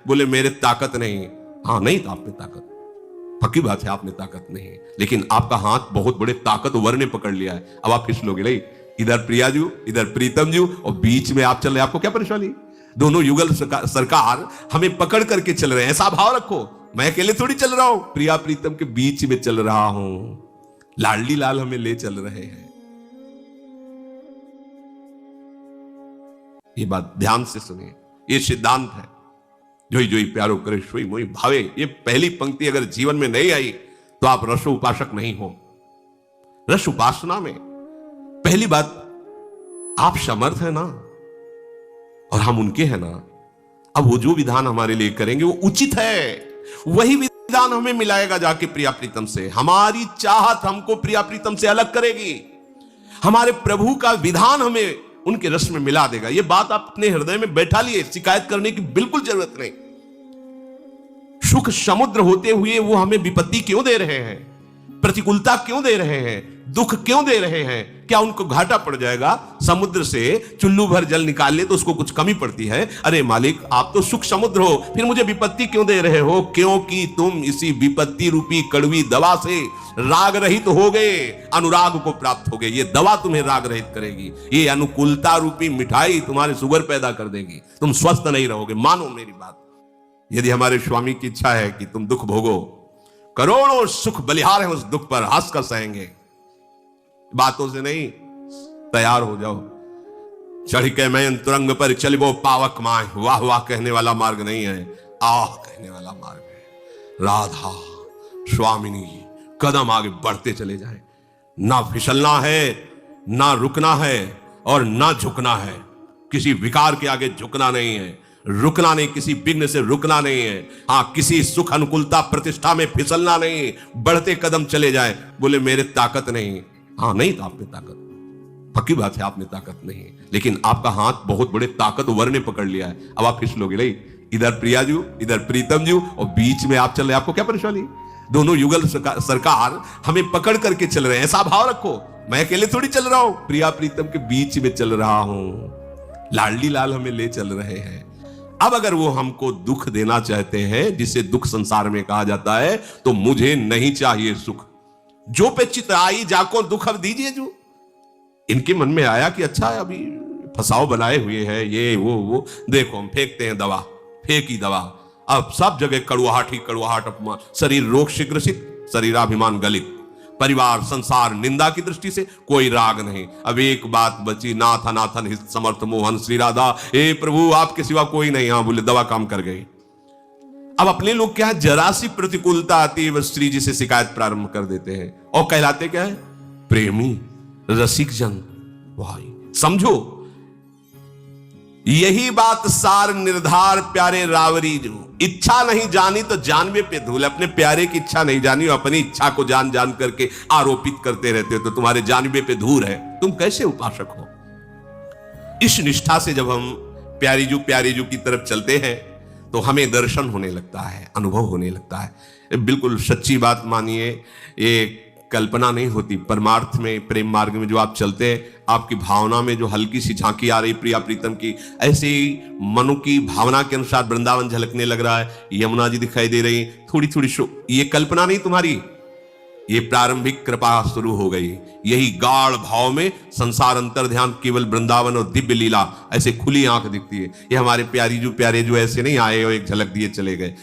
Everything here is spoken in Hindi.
बोले मेरे ताकत नहीं। हाँ नहीं तो आप में ताकत, पक्की बात है आप में ताकत नहीं है, लेकिन आपका हाथ बहुत बड़े ताकतवर ने पकड़ लिया है। अब आप फिसलोगे नहीं, इधर प्रिया जी इधर प्रीतम जी और बीच में आप चल रहे, आपको क्या परेशानी? दोनों युगल सरकार हमें पकड़ करके चल रहे हैं। ऐसा भाव रखो, मैं अकेले थोड़ी चल रहा हूं, प्रिया प्रीतम के बीच में चल रहा हूं। लाडली लाल हमें ले चल रहे हैं। ये बात ध्यान से सुनिए, ये सिद्धांत है। जोई जोई प्यारो करे सोई मोई भावे। ये पहली पंक्ति अगर जीवन में नहीं आई तो आप रस उपासक नहीं हो। रस उपासना में पहली बात, आप समर्थ है ना और हम उनके हैं ना। अब वो जो विधान हमारे लिए करेंगे वो उचित है, वही विधान हमें मिलाएगा जाके प्रिया प्रीतम से। हमारी चाहत हमको प्रिया प्रीतम से अलग करेगी, हमारे प्रभु का विधान हमें उनके रस में मिला देगा। यह बात आप अपने हृदय में बैठा लिए, शिकायत करने की बिल्कुल जरूरत नहीं। सुख समुद्र होते हुए वो हमें विपत्ति क्यों दे रहे हैं, प्रतिकूलता क्यों दे रहे हैं, दुख क्यों दे रहे हैं? क्या उनको घाटा पड़ जाएगा? समुद्र से चुल्लू भर जल निकाल ले तो उसको कुछ कमी पड़ती है? अरे मालिक आप तो सुख समुद्र हो, फिर मुझे विपत्ति क्यों दे रहे हो? क्योंकि तुम इसी विपत्ति रूपी कड़वी दवा से राग रहित हो गए, अनुराग को प्राप्त हो गए। ये दवा तुम्हें राग रहित करेगी, ये अनुकूलता रूपी मिठाई तुम्हारे शुगर पैदा कर देगी, तुम स्वस्थ नहीं रहोगे। मानो मेरी बात, यदि हमारे स्वामी की इच्छा है कि तुम दुख भोगो, करोड़ों सुख बलिहार है उस दुख पर, हंस कर सहेंगे, बातों से नहीं, तैयार हो जाओ। चढ़ के मैं तुरंग पर चलिबो पावक माए, वाह वाह कहने वाला मार्ग नहीं है, आह कहने वाला मार्ग है। राधा स्वामिनी कदम आगे बढ़ते चले जाएं, ना फिसलना है, ना रुकना है और ना झुकना है। किसी विकार के आगे झुकना नहीं है, रुकना नहीं, किसी विघ्न से रुकना नहीं है। हां, किसी सुख अनुकूलता प्रतिष्ठा में फिसलना नहीं, बढ़ते कदम चले जाए। बोले मेरे ताकत नहीं। हाँ नहीं तो आप में ताकत, पक्की बात है आप में ताकत नहीं है, लेकिन आपका हाथ बहुत बड़े ताकतवर ने पकड़ लिया है। अब आप फिसलोगे नहीं, इधर प्रिया जी इधर प्रीतम जी और बीच में आप चल रहे, आपको क्या परेशानी? दोनों युगल सरकार हमें पकड़ करके चल रहे हैं। ऐसा भाव रखो, मैं अकेले थोड़ी चल रहा हूं, प्रिया प्रीतम के बीच में चल रहा हूं। लाडली लाल हमें ले चल रहे हैं। अब अगर वो हमको दुख देना चाहते हैं, जिसे दुख संसार में कहा जाता है, तो मुझे नहीं चाहिए सुख। जो पे चित आई जाको दुख अब दीजिए। जो इनके मन में आया कि अच्छा है, अभी फसाव बनाए हुए हैं ये वो देखो हम फेंकते हैं दवा, फेंकी दवा। अब सब जगह कड़ुआहट ही कड़ुआहट, अपमान, शरीर रोग से ग्रसित, शरीराभिमान गलित, परिवार संसार निंदा की दृष्टि से कोई राग नहीं। अब एक बात बची, नाथ अनाथन हित समर्थ मोहन श्री राधा, हे प्रभु आपके सिवा कोई नहीं। हाँ बोले दवा काम कर गई। अब अपने लोग क्या है, जरा सी प्रतिकूलता आती है बस श्री जी से शिकायत प्रारंभ कर देते हैं और कहलाते क्या है, प्रेमी रसिक जन। भाई समझो, यही बात सार निर्धार प्यारे रावरी जो। इच्छा नहीं जानी तो जानवे पे धूल। अपने प्यारे की इच्छा नहीं जानी, अपनी इच्छा को जान जान करके आरोपित करते रहते हो तो तुम्हारे जानवे पे धूल है। तुम कैसे उपासक हो? इस निष्ठा से जब हम प्यारी जू की तरफ चलते हैं तो हमें दर्शन होने लगता है, अनुभव होने लगता है। बिल्कुल सच्ची बात मानिए, ये कल्पना नहीं होती। परमार्थ में, प्रेम मार्ग में जो आप चलते हैं, आपकी भावना में जो हल्की सी झांकी आ रही प्रिया प्रीतम की, ऐसे ही मनु की भावना के अनुसार वृंदावन झलकने लग रहा है, यमुना जी दिखाई दे रही, थोड़ी थोड़ी ये कल्पना नहीं तुम्हारी, ये प्रारंभिक कृपा शुरू हो गई। यही गाढ़ भाव में संसार अंतर ध्यान, केवल वृंदावन और दिव्य लीला, ऐसे खुली आंख दिखती है। ये हमारे प्यारे जो ऐसे नहीं आए और एक झलक दिए चले गए।